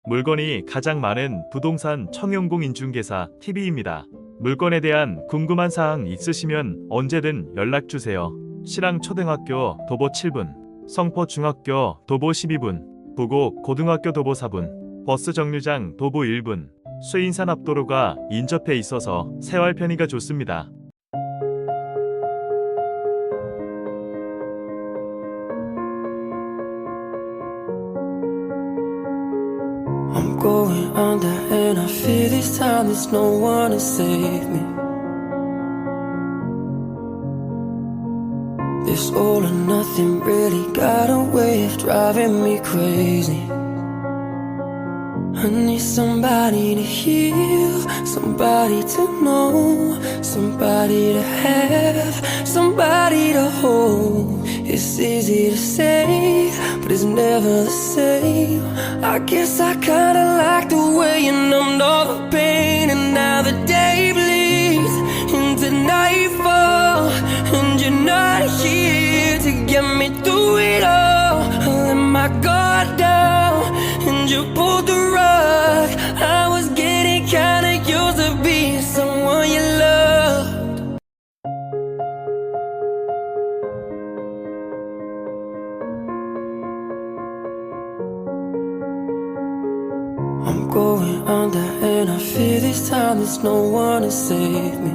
물건이 가장 많은 부동산 청용공인중개사 TV입니다. 물건에 대한 궁금한 사항 있으시면 언제든 연락주세요. 실항초등학교 도보 7분, 성포중학교 도보 12분, 부곡고등학교 도보 4분, 버스정류장 도보 1분, 수인산앞도로가 인접해 있어서 생활 편의가 좋습니다. I'm going under and I fear this time there's no one to save me. This all or nothing really got a way of driving me crazy. I need somebody to heal, somebody to know, somebody to have, somebody to hold. It's easy to say, but it's never the same. I guess I kinda like the way you numbed all the pain. And now the day bleeds into nightfall, and you're not here to get me through it all. I let my guard down, and you pulled the rug. I was getting kinda used to being someone you loved. I'm going under and I fear this time there's no one to save me.